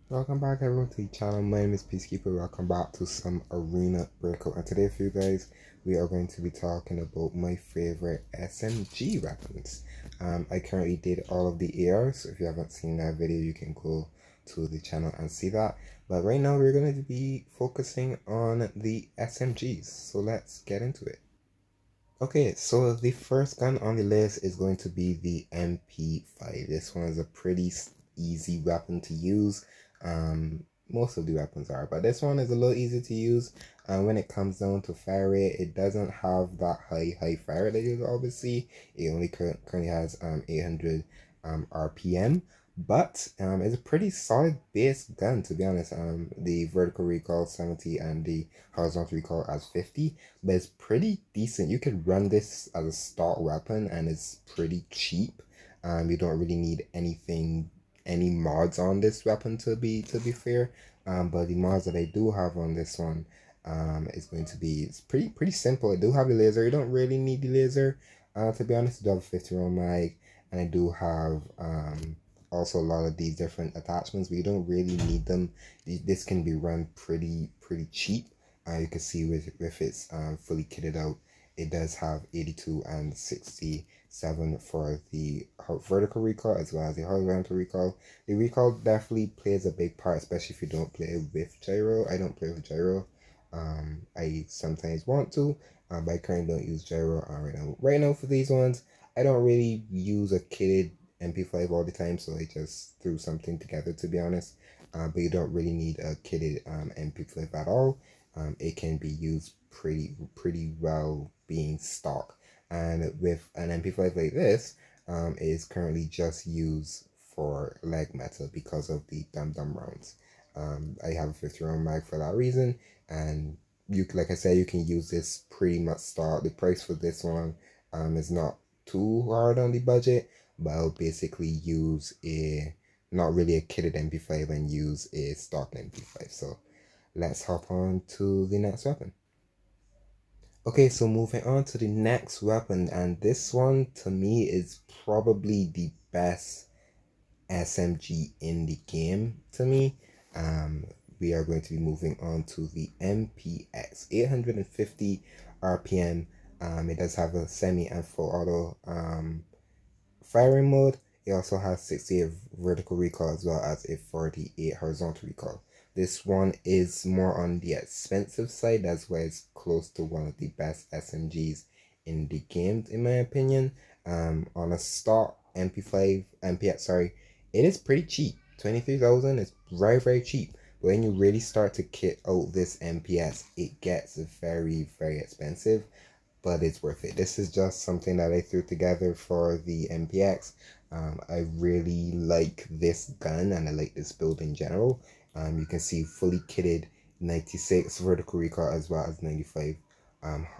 Welcome back everyone to the channel. My name is Peacekeeper. Welcome back to some arena breakout. And today for you guys, we are going to be talking about my favorite SMG weapons. I currently did all of the ARs, so if you haven't seen that video, you can go to the channel and see that. But right now we're going to be focusing on the SMGs. So let's get into it. Okay, so the first gun on the list is going to be the MP5. This one is a pretty easy weapon to use. Most of the weapons are, but this one is a little easy to use. And when it comes down to fire rate, it doesn't have that high fire rate that you obviously. It only currently has 800 RPM, but it's a pretty solid base gun, to be honest. The vertical recoil 70 and the horizontal recoil as 50, but it's pretty decent. You could run this as a stock weapon and it's pretty cheap. You don't really need any mods on this weapon to be fair. But the mods that I do have on this one is going to be, it's pretty simple. I do have the laser. You don't really need the laser, to be honest. I do have a 50 round mag, and I do have also a lot of these different attachments, but you don't really need them. This can be run pretty cheap. You can see with it's fully kitted out, it does have 82 and 67 for the vertical recoil as well as the horizontal recoil. The recoil definitely plays a big part, especially if you don't play with gyro. I don't play with gyro. I sometimes want to, but I currently don't use gyro right now. Right now for these ones, I don't really use a kitted MP5 all the time, so I just threw something together, to be honest. But you don't really need a kitted MP5 at all. It can be used pretty well being stock. And with an MP5 like this, it is currently just used for leg metal because of the dum-dum rounds. I have a 50 round mag for that reason, and like I said, you can use this pretty much stock. The price for this one is not too hard on the budget, but I'll basically use a not really a kitted MP5 and use a stock MP5. So let's hop on to the next weapon. Okay, so moving on to the next weapon, and this one to me is probably the best SMG in the game to me. We are going to be moving on to the MPX 850 RPM. It does have a semi and full auto firing mode. It also has 68 vertical recoil as well as a 48 horizontal recoil. This one is more on the expensive side. That's why it's close to one of the best SMGs in the game, in my opinion. On a stock MP5, MPX, sorry, it is pretty cheap. 23,000 is very cheap. But when you really start to kit out this MPS, it gets very expensive, but it's worth it. This is just something that I threw together for the MPX. I really like this gun and I like this build in general. You can see fully kitted 96 vertical recoil as well as 95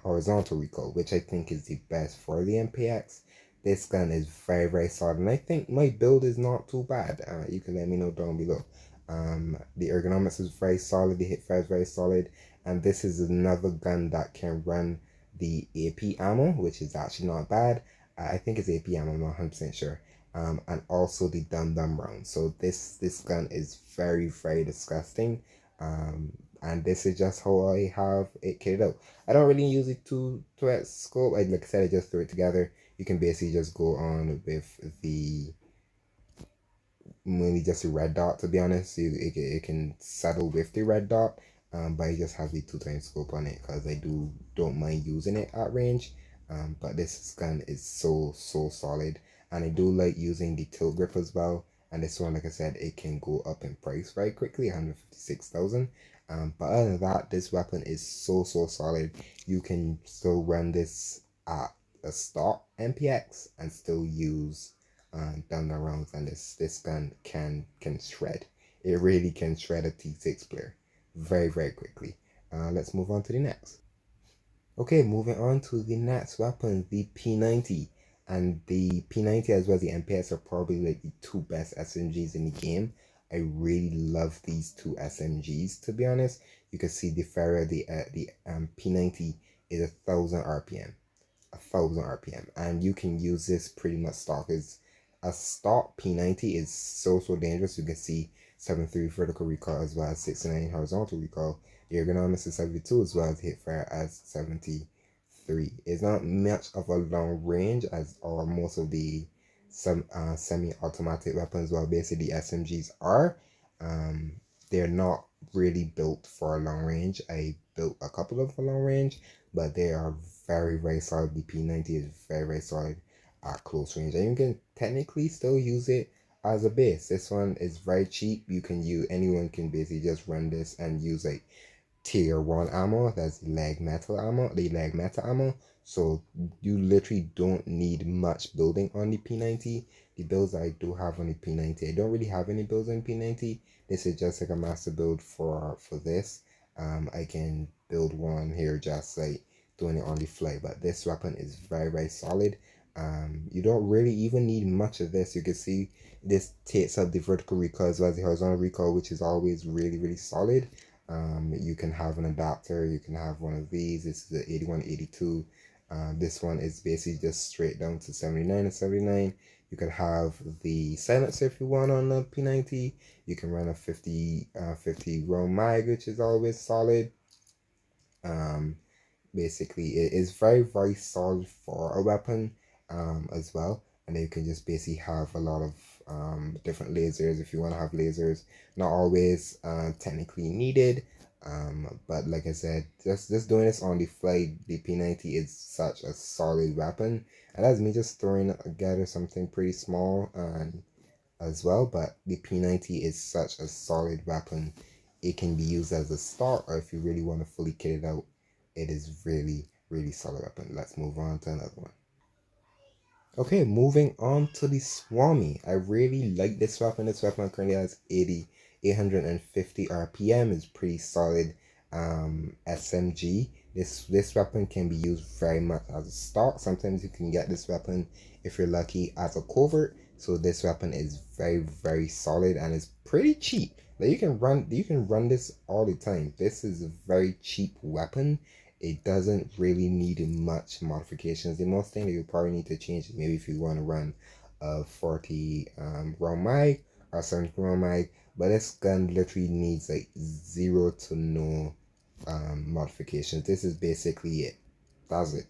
horizontal recoil, which I think is the best for the MPX. This gun is very solid, and I think my build is not too bad. You can let me know down below. The ergonomics is very solid, the hip fire is very solid, and this is another gun that can run the AP ammo, which is actually not bad. I think it's AP ammo, I'm not 100% sure. And also the dum-dum round. So this gun is very disgusting. And this is just how I have it kitted out. I don't really use it to scope. Like I said, I just threw it together. You can basically just go on with the mainly just a red dot, to be honest. It can settle with the red dot, but I just have the 2x scope on it because I don't mind using it at range. But this gun is so solid, and I do like using the tilt grip as well. And this one, like I said, it can go up in price very quickly, 156,000. But other than that, this weapon is so solid. You can still run this at a stock MPX and still use down the rounds, and this gun can shred. It really can shred a T6 player very quickly. Let's move on to the next. Okay, moving on to the next weapon, the P90. And the P90 as well as the MPS are probably like the two best SMGs in the game. I really love these two SMGs, to be honest. You can see the fire, the P90 is 1,000 RPM. 1,000 RPM. And you can use this pretty much stock. Is a stock P90 is so dangerous. You can see 73 vertical recoil as well as 69 horizontal recoil. The ergonomics is 72 as well as hit fire as 73. It's not much of a long range as or most of the some semi-automatic weapons, well basically SMGs are. Um, they're not really built for a long range. I built a couple of for long range, but they are very solid. The P90 is very solid at close range, and you can technically still use it as a base. This one is very cheap. You can use anyone can basically just run this and use like tier 1 ammo. That's leg metal ammo, the leg metal ammo. So you literally don't need much building on the P90. The builds I do have on the P90, I don't really have any builds on P90. This is just like a master build for this. I can build one here just like doing it on the fly, but this weapon is very solid. You don't really even need much of this. You can see this takes up the vertical recoil as well as the horizontal recoil, which is always really solid. You can have an adapter, you can have one of these. This is the 81, 82. This one is basically just straight down to 79 and 79. You could have the silencer if you want on the P90. You can run a 50 round mag, which is always solid. Basically it is very solid for a weapon as well. And then you can just basically have a lot of different lasers if you want to have lasers. Not always technically needed, but like I said, just doing this on the fly, the P90 is such a solid weapon. And that's me just throwing together something pretty small and as well, but the P90 is such a solid weapon. It can be used as a start, or if you really want to fully kit it out, it is really solid weapon. Let's move on to another one. Okay, moving on to the Swami. I really like this weapon. This weapon currently has 850 RPM. Is pretty solid SMG. This weapon can be used very much as a stock. Sometimes you can get this weapon if you're lucky as a covert. So this weapon is very solid and it's pretty cheap. Like you can run this all the time. This is a very cheap weapon. It doesn't really need much modifications. The most thing that you probably need to change is maybe if you want to run a 40 round mag or 70 round mag, but this gun literally needs like zero to no modifications. This is basically it. That's it.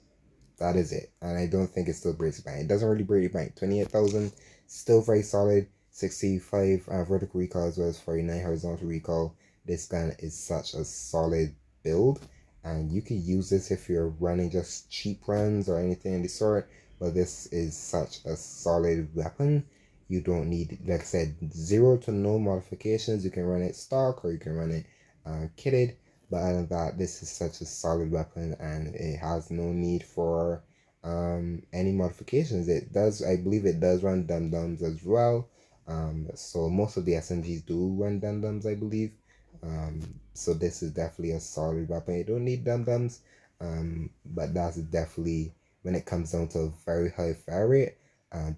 That is it. And I don't think it still breaks the bank. It doesn't really break the bank. 28,000, still very solid. 65 vertical recoil as well as 49 horizontal recoil. This gun is such a solid build. And you can use this if you're running just cheap runs or anything of the sort. But this is such a solid weapon. You don't need, like I said, zero to no modifications. You can run it stock or you can run it kitted. But other than that, this is such a solid weapon and it has no need for any modifications. It does, I believe it does run dum-dums as well. So most of the SMGs do run dum-dums, I believe. So this is definitely a solid weapon. You don't need dum-dums, but that's definitely, when it comes down to a very high fire rate,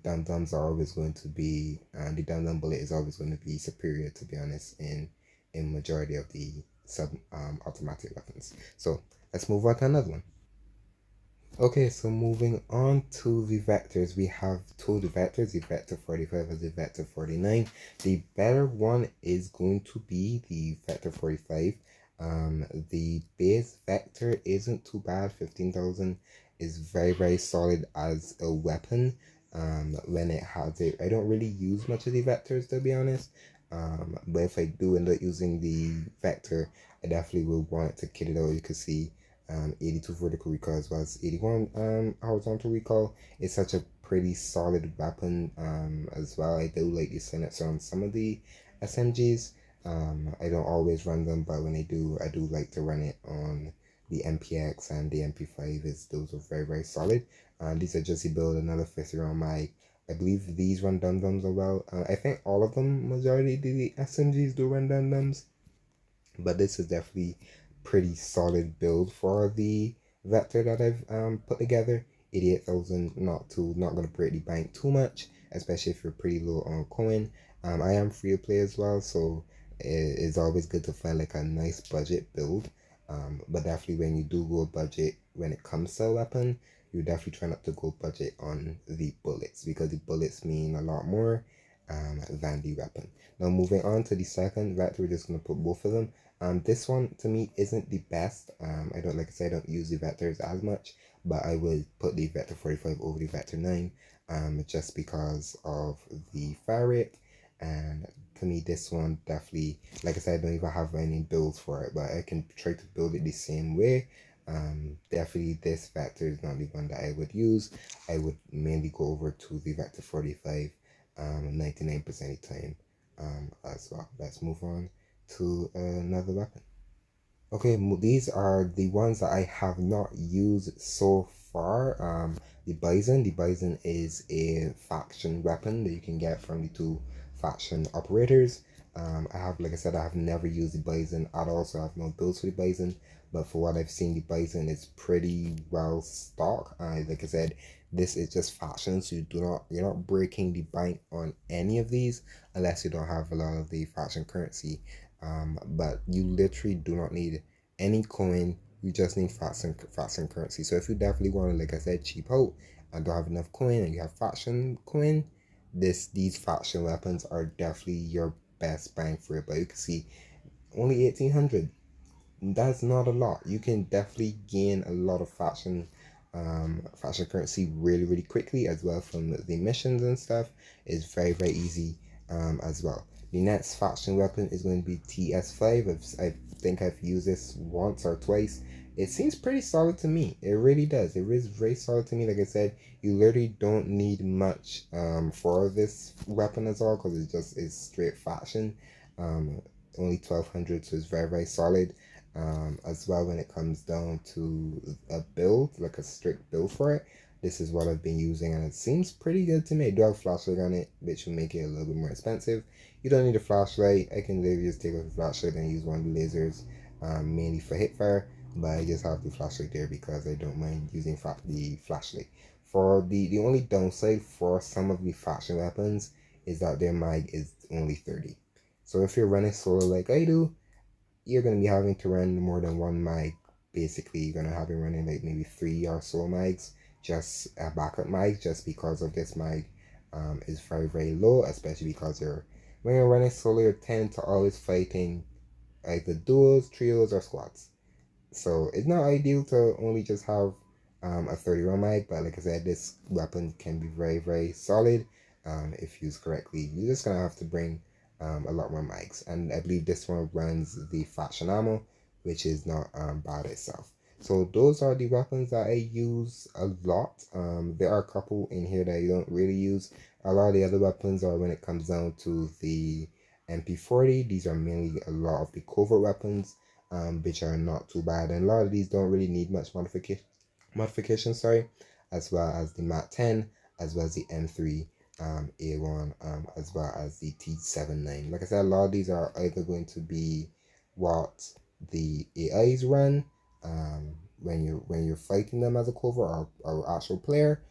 dum-dums are always going to be, the dum-dum bullet is always going to be superior, to be honest, in majority of the sub automatic weapons. So let's move on to another one. Okay, so moving on to the vectors, we have two of the vectors, the Vector 45 and the Vector 49. The better one is going to be the Vector 45. The base vector isn't too bad. 15,000 is very solid as a weapon. When it has it, I don't really use much of the vectors, to be honest. But if I do end up using the vector, I definitely will want to kit it out. You can see 82 vertical recoil as well as 81 horizontal recoil. It's such a pretty solid weapon as well. I do like the silencer on some of the SMGs. I don't always run them, but when I do like to run it on the MPX and the MP5. Those are very solid. These are just to build another 50 round mag. I believe these run dum-dums as well. I think all of them, majority of the SMGs do run dum-dums, but this is definitely pretty solid build for the vector that I've put together. 88,000, not gonna break the bank too much, especially if you're pretty low on coin. I am free to play as well, so it's always good to find like a nice budget build. But definitely when you do go budget when it comes to a weapon, you definitely try not to go budget on the bullets, because the bullets mean a lot more than the weapon. Now moving on to the second vector, we're just going to put both of them. This one to me isn't the best. I don't, like I said, I don't use the vectors as much, but I would put the vector 45 over the vector 9 just because of the fire rate. And to me, this one definitely, like I said, I don't even have any builds for it, but I can try to build it the same way. Definitely this vector is not the one that I would use. I would mainly go over to the vector 45 99% of the time as well. Let's move on to another weapon. Okay, these are the ones that I have not used so far. The Bison. The Bison is a faction weapon that you can get from the two faction operators. I have, like I said, I have never used the Bison at all, so I have no builds for the Bison. But for what I've seen, the Bison is pretty well stocked. Like I said, this is just faction, so you're not breaking the bank on any of these unless you don't have a lot of the faction currency. But you literally do not need any coin. You just need faction currency. So if you definitely want to, like I said, cheap out and don't have enough coin and you have faction coin, these faction weapons are definitely your best bang for it. But you can see only 1800. That's not a lot. You can definitely gain a lot of faction currency really quickly, as well from the missions and stuff. It's very easy as well. The next faction weapon is going to be TS5. I think I've used this once or twice. It seems pretty solid to me. It really does. It is very solid to me. Like I said, you literally don't need much for this weapon as well, because it just is straight faction. Only 1200, so it's very solid. As well, when it comes down to a build, like a strict build for it, this is what I've been using, and it seems pretty good to me. I do have a flashlight on it, which will make it a little bit more expensive. You don't need a flashlight. I can literally just take off the flashlight and use one of the lasers, mainly for hip fire, but I just have the flashlight there because I don't mind using the flashlight. For the only downside for some of the faction weapons is that their mag is only 30. So if you're running solo like I do, you're going to be having to run more than one mag. Basically, you're going to have been running like maybe 3 or so mags, just a backup mag, just because of this mag is very low, especially because when you're running solo, you tend to always fighting either duos, trios, or squads. So it's not ideal to only just have a 30 round mag, but like I said, this weapon can be very solid if used correctly. You're just going to have to bring a lot more mics, and I believe this one runs the faction ammo, which is not bad itself. So those are the weapons that I use a lot. There are a couple in here that I don't really use. A lot of the other weapons are when it comes down to the MP40. These are mainly a lot of the covert weapons, which are not too bad, and a lot of these don't really need much modification, sorry, as well as the MAT 10, as well as the M3 A1, as well as the T79. Like I said, a lot of these are either going to be what the AIs run when you're fighting them as a cover, or actual player,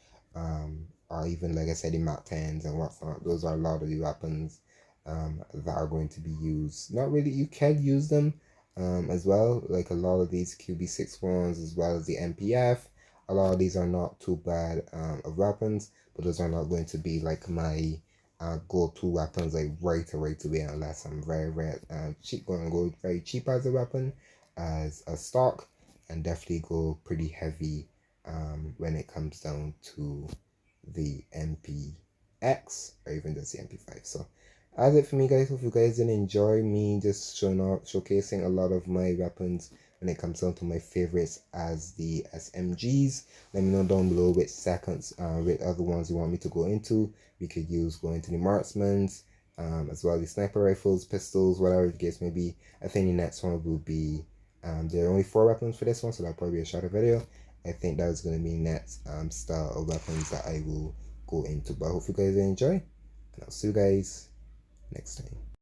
or even, like I said, the MAT 10s and whatnot. Those are a lot of the weapons that are going to be used. Not really, you can use them as well, like a lot of these QB6 ones, as well as the MPF. A lot of these are not too bad of weapons, but those are not going to be like my go-to weapons like right away, unless I'm very cheap, going to go very cheap as a weapon, as a stock, and definitely go pretty heavy when it comes down to the MPX, or even just the MP5. So that's it for me, guys. Hope you guys did enjoy me just showcasing a lot of my weapons when it comes down to my favorites as the SMGs. Let me know down below which which other ones you want me to go into. We could go into the marksmans, as well as the sniper rifles, pistols, whatever the case may be. I think the next one will be, there are only 4 weapons for this one, so that'll probably be a shorter video. I think that is going to be next style of weapons that I will go into. But I hope you guys enjoy, and I'll see you guys next time.